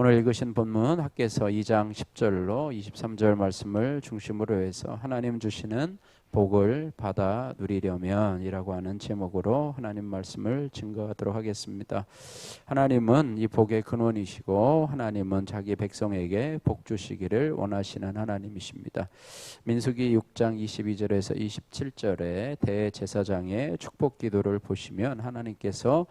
오늘 읽으신 본문 학개서 2장 10절로 23절 말씀을 중심으로 해서 하나님 주시는 복을 받아 누리려면 이라고 하는 제목으로 하나님 말씀을 증거하도록 하겠습니다. 하나님은 이 복의 근원이시고 하나님은 자기 백성에게 복 주시기를 원하시는 하나님이십니다. 민수기 6장 22절에서 27절에 대제사장의 축복 기도를 보시면 하나님께서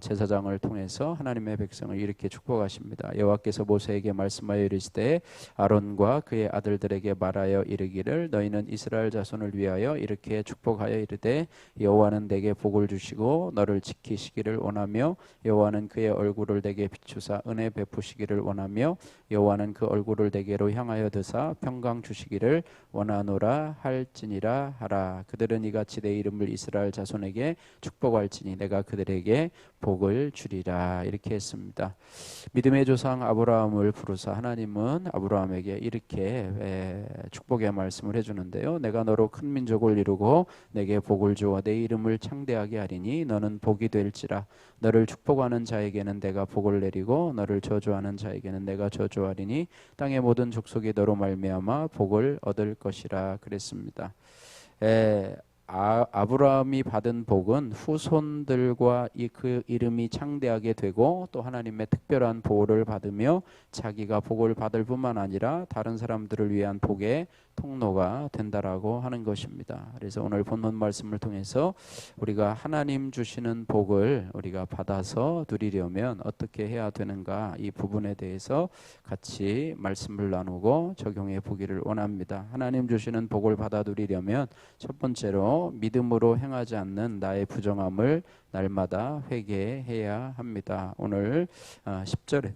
제사장을 통해서 하나님의 백성을 이렇게 축복하십니다. 여호와께서 모세에게 말씀하여 이르시되 아론과 그의 아들들에게 말하여 이르기를 너희는 이스라엘 자손을 위하여 이렇게 축복하여 이르되 여호와는 내게 복을 주시고 너를 지키시기를 원하며 여호와는 그의 얼굴을 내게 비추사 은혜 베푸시기를 원하며 여호와는 그 얼굴을 내게로 향하여 드사 평강 주시기를 원하노라 할지니라 하라. 그들은 이같이 내 이름을 이스라엘 자손에게 축복할지니 내가 그들에게 복을 주리라. 이렇게 했습니다. 믿음의 조상 아브라함을 부르사 하나님은 아브라함에게 이렇게 축복의 말씀을 해주는데요. 내가 너로 큰 민족을 이루고 내게 복을 주어 내 이름을 창대하게 하리니 너는 복이 될지라. 너를 축복하는 자에게는 내가 복을 내리고 너를 저주하는 자에게는 내가 저주하리니 땅의 모든 족속이 너로 말미암아 복을 얻을 것이라 그랬습니다. 아브라함이 받은 복은 후손들과 그 이름이 창대하게 되고 또 하나님의 특별한 보호를 받으며 자기가 복을 받을 뿐만 아니라 다른 사람들을 위한 복의 통로가 된다라고 하는 것입니다. 그래서 오늘 본문 말씀을 통해서 우리가 하나님 주시는 복을 우리가 받아서 누리려면 어떻게 해야 되는가, 이 부분에 대해서 같이 말씀을 나누고 적용해 보기를 원합니다. 하나님 주시는 복을 받아 누리려면 첫 번째로 믿음으로 행하지 않는 나의 부정함을 날마다 회개해야 합니다. 오늘 10절에서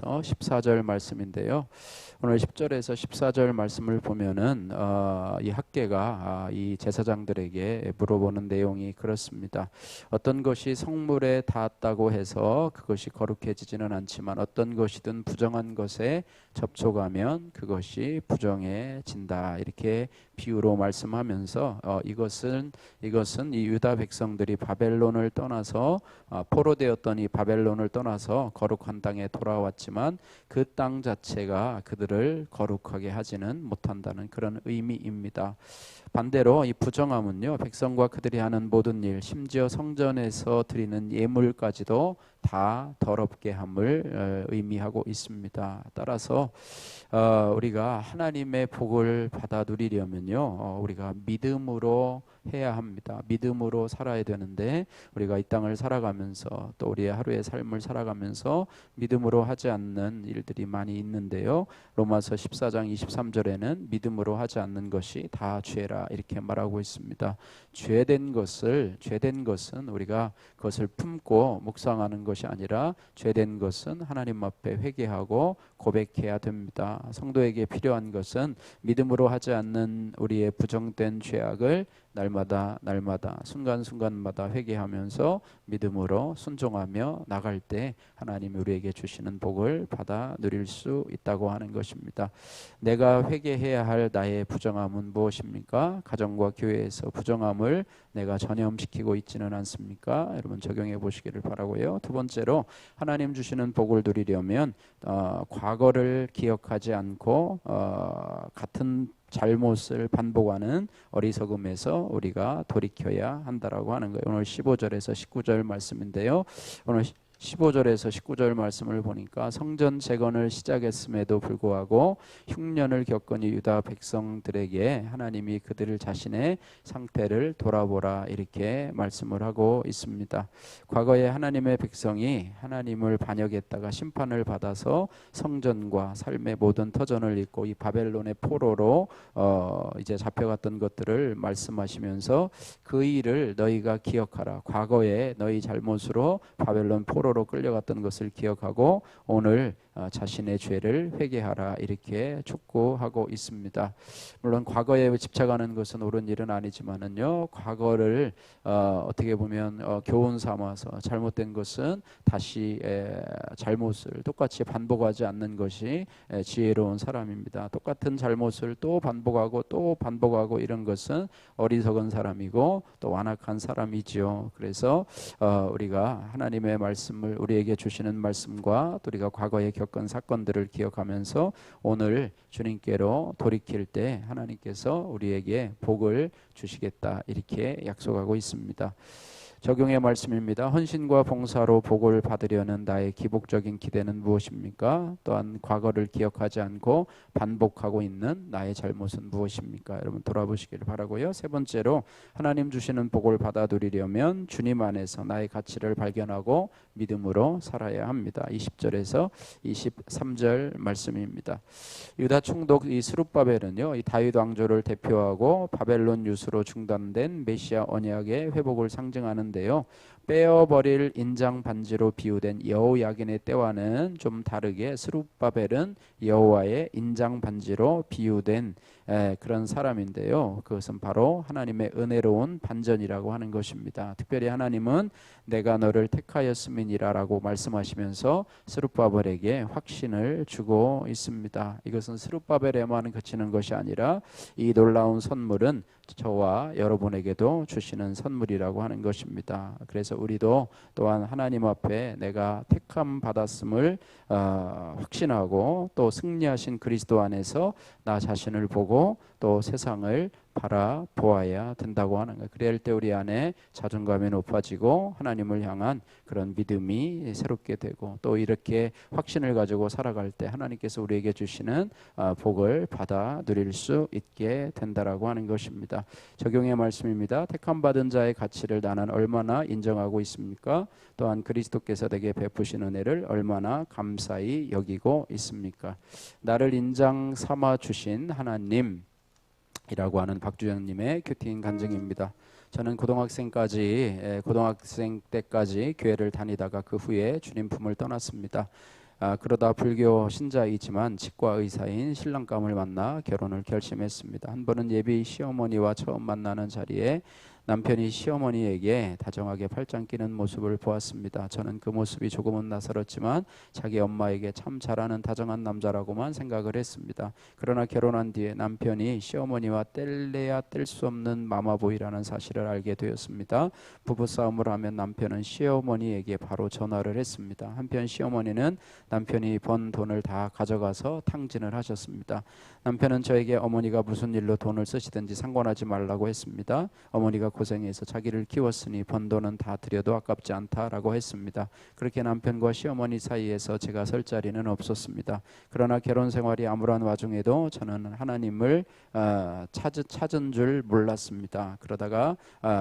14절 말씀인데요. 오늘 10절에서 14절 말씀을 보면은 이 학개가 이 제사장들에게 물어보는 내용이 그렇습니다. 어떤 것이 성물에 닿았다고 해서 그것이 거룩해지지는 않지만 어떤 것이든 부정한 것에 접촉하면 그것이 부정해진다. 이렇게 비유로 말씀하면서 이것은 이 유다 백성들이 바벨론을 떠나서 포로되었던 이 바벨론을 떠나서 거룩한 땅에 돌아왔지만 그 땅 자체가 그들을 거룩하게 하지는 못한다는 그런 의미입니다. 반대로 이 부정함은요, 백성과 그들이 하는 모든 일, 심지어 성전에서 드리는 예물까지도 다 더럽게 함을 의미하고 있습니다. 따라서 우리가 하나님의 복을 받아 누리려면요, 우리가 믿음으로 해야 합니다. 믿음으로 살아야 되는데 우리가 이 땅을 살아가면서 또 우리의 하루의 삶을 살아가면서 믿음으로 하지 않는 일들이 많이 있는데요. 로마서 14장 23절에는 믿음으로 하지 않는 것이 다 죄라 이렇게 말하고 있습니다. 죄된 것은 우리가 그것을 품고 묵상하는 것이 아니라 죄된 것은 하나님 앞에 회개하고 고백해야 됩니다. 성도에게 필요한 것은 믿음으로 하지 않는 우리의 부정된 죄악을 날마다 순간순간마다 회개하면서 믿음으로 순종하며 나갈 때 하나님이 우리에게 주시는 복을 받아 누릴 수 있다고 하는 것입니다. 내가 회개해야 할 나의 부정함은 무엇입니까? 가정과 교회에서 부정함을 내가 전염시키고 있지는 않습니까? 여러분 적용해 보시기를 바라고요. 두 번째로 하나님 주시는 복을 누리려면 과거를 기억하지 않고 같은 잘못을 반복하는 어리석음에서 우리가 돌이켜야 한다라고 하는 거예요. 오늘 15절에서 19절 말씀인데요. 오늘 15절에서 19절 말씀을 보니까 성전 재건을 시작했음에도 불구하고 흉년을 겪은 유다 백성들에게 하나님이 그들을 자신의 상태를 돌아보라 이렇게 말씀을 하고 있습니다. 과거에 하나님의 백성이 하나님을 반역했다가 심판을 받아서 성전과 삶의 모든 터전을 잃고 이 바벨론의 포로로 이제 잡혀갔던 것들을 말씀하시면서 그 일을 너희가 기억하라. 과거에 너희 잘못으로 바벨론 포로로 끌려갔던 것을 기억하고 오늘 자신의 죄를 회개하라 이렇게 촉구하고 있습니다. 물론 과거에 집착하는 것은 옳은 일은 아니지만은요, 과거를 어떻게 보면 교훈 삼아서 잘못된 것은 다시 잘못을 똑같이 반복하지 않는 것이 지혜로운 사람입니다. 똑같은 잘못을 또 반복하고 또 반복하고 이런 것은 어리석은 사람이고 또 완악한 사람이지요. 그래서 우리가 하나님의 말씀을 우리에게 주시는 말씀과 또 우리가 과거에 겪은 사건들을 기억하면서 오늘 주님께로 돌이킬 때 하나님께서 우리에게 복을 주시겠다 이렇게 약속하고 있습니다. 적용의 말씀입니다. 헌신과 봉사로 복을 받으려는 나의 기복적인 기대는 무엇입니까? 또한 과거를 기억하지 않고 반복하고 있는 나의 잘못은 무엇입니까? 여러분 돌아보시기를 바라고요. 세 번째로 하나님 주시는 복을 받아 누리려면 주님 안에서 나의 가치를 발견하고 믿음으로 살아야 합니다. 20절에서 23절 말씀입니다. 유다 총독 이 스룹바벨은요, 이 다윗 왕조를 대표하고 바벨론 유수로 중단된 메시아 언약의 회복을 상징하는 데요, 빼어버릴 인장 반지로 비유된 여호야긴의 때와는 좀 다르게 스룹바벨은 여호와의 인장 반지로 비유된 그런 사람인데요, 그것은 바로 하나님의 은혜로운 반전이라고 하는 것입니다. 특별히 하나님은 내가 너를 택하였음이니라 라고 말씀하시면서 스룹바벨에게 확신을 주고 있습니다. 이것은 스룹바벨에만 그치는 것이 아니라 이 놀라운 선물은 저와 여러분에게도 주시는 선물이라고 하는 것입니다. 그래서 우리도 또한 하나님 앞에 내가 택함 받았음을 확신하고 또 승리하신 그리스도 안에서 나 자신을 보고 또 세상을 바라보아야 된다고 하는 거예요. 그럴 때 우리 안에 자존감이 높아지고 하나님을 향한 그런 믿음이 새롭게 되고 또 이렇게 확신을 가지고 살아갈 때 하나님께서 우리에게 주시는 복을 받아 누릴 수 있게 된다라고 하는 것입니다. 적용의 말씀입니다. 택함 받은 자의 가치를 나는 얼마나 인정하고 있습니까? 또한 그리스도께서 내게 베푸신 은혜를 얼마나 감사히 여기고 있습니까? 나를 인장 삼아 주신 하나님 이라고 하는 박주영님의 큐티인 간증입니다. 저는 고등학생 때까지 교회를 다니다가 그 후에 주님 품을 떠났습니다. 그러다 불교 신자이지만 치과 의사인 신랑감을 만나 결혼을 결심했습니다. 한 번은 예비 시어머니와 처음 만나는 자리에 남편이 시어머니에게 다정하게 팔짱 끼는 모습을 보았습니다. 저는 그 모습이 조금은 낯설었지만 자기 엄마에게 참 잘하는 다정한 남자라고만 생각을 했습니다. 그러나 결혼한 뒤에 남편이 시어머니와 뗄래야 뗄 수 없는 마마보이라는 사실을 알게 되었습니다. 부부싸움을 하면 남편은 시어머니에게 바로 전화를 했습니다. 한편 시어머니는 남편이 번 돈을 다 가져가서 탕진을 하셨습니다. 남편은 저에게 어머니가 무슨 일로 돈을 쓰시든지 상관하지 말라고 했습니다. 어머니가 고생해서 자기를 키웠으니 번 돈은 다 드려도 아깝지 않다라고 했습니다. 그렇게 남편과 시어머니 사이에서 제가 설 자리는 없었습니다. 그러나 결혼 생활이 암울한 와중에도 저는 하나님을 찾은 줄 몰랐습니다. 그러다가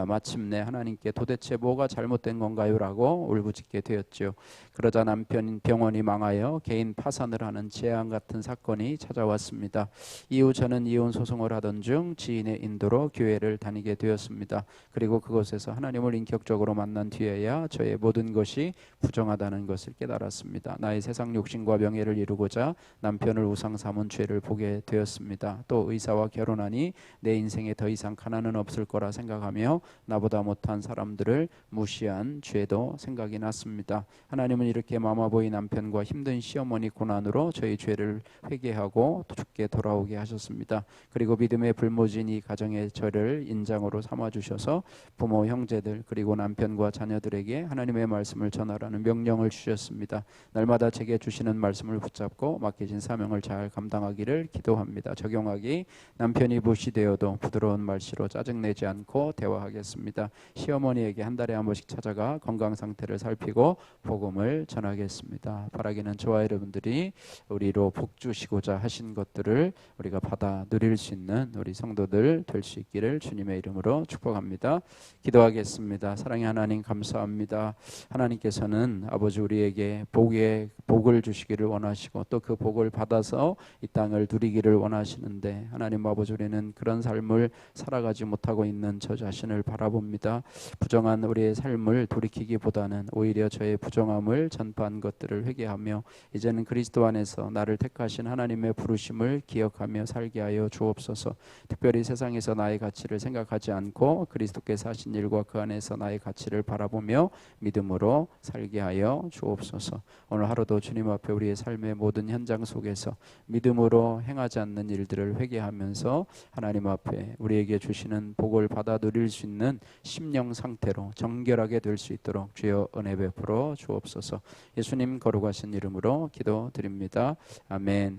마침내 하나님께 도대체 뭐가 잘못된 건가요? 라고 울부짖게 되었죠. 그러자 남편 병원이 망하여 개인 파산을 하는 재앙 같은 사건이 찾아왔습니다. 이후 저는 이혼 소송을 하던 중 지인의 인도로 교회를 다니게 되었습니다. 그리고 그곳에서 하나님을 인격적으로 만난 뒤에야 저의 모든 것이 부정하다는 것을 깨달았습니다. 나의 세상 욕심과 명예를 이루고자 남편을 우상 삼은 죄를 보게 되었습니다. 또 의사와 결혼하니 내 인생에 더 이상 가난은 없을 거라 생각하며 나보다 못한 사람들을 무시한 죄도 생각이 났습니다. 하나님은 이렇게 마마보이 남편과 힘든 시어머니 고난으로 저희 죄를 회개하고 죽게 돌아오게 하셨습니다. 그리고 믿음의 불모진 이 가정의 저를 인장으로 삼아주셔서 부모, 형제들 그리고 남편과 자녀들에게 하나님의 말씀을 전하라는 명령을 주셨습니다. 날마다 제게 주시는 말씀을 붙잡고 맡겨진 사명을 잘 감당하기를 기도합니다. 적용하기: 남편이 무시되어도 부드러운 말씨로 짜증내지 않고 대화하겠습니다. 시어머니에게 한 달에 한 번씩 찾아가 건강 상태를 살피고 복음을 전하겠습니다. 바라기는 저와 여러분들이 우리로 복 주시고자 하신 것들을 우리가 받아 누릴 수 있는 우리 성도들 될 수 있기를 주님의 이름으로 축복합니다. 기도하겠습니다. 사랑의 하나님 감사합니다. 하나님께서는 아버지 우리에게 복의 복을 주시기를 원하시고 또 그 복을 받아서 이 땅을 누리기를 원하시는데 하나님 아버지 우리는 그런 삶을 살아가지 못하고 있는 저 자신을 바라봅니다. 부정한 우리의 삶을 돌이키기보다는 오히려 저의 부정함을 전파한 것들을 회개하며 이제는 그리스도 안에서 나를 택하신 하나님의 부르심을 기억하며 살게 하여 주옵소서. 특별히 세상에서 나의 가치를 생각하지 않고 그리스도께서 하신 일과 그 안에서 나의 가치를 바라보며 믿음으로 살게 하여 주옵소서. 오늘 하루도 주님 앞에 우리의 삶의 모든 현장 속에서 믿음으로 행하지 않는 일들을 회개하면서 하나님 앞에 우리에게 주시는 복을 받아 누릴 수 있는 심령 상태로 정결하게 될 수 있도록 주여 은혜 베풀어 주옵소서. 예수님 거룩하신 이름으로 기도드립니다. 아멘.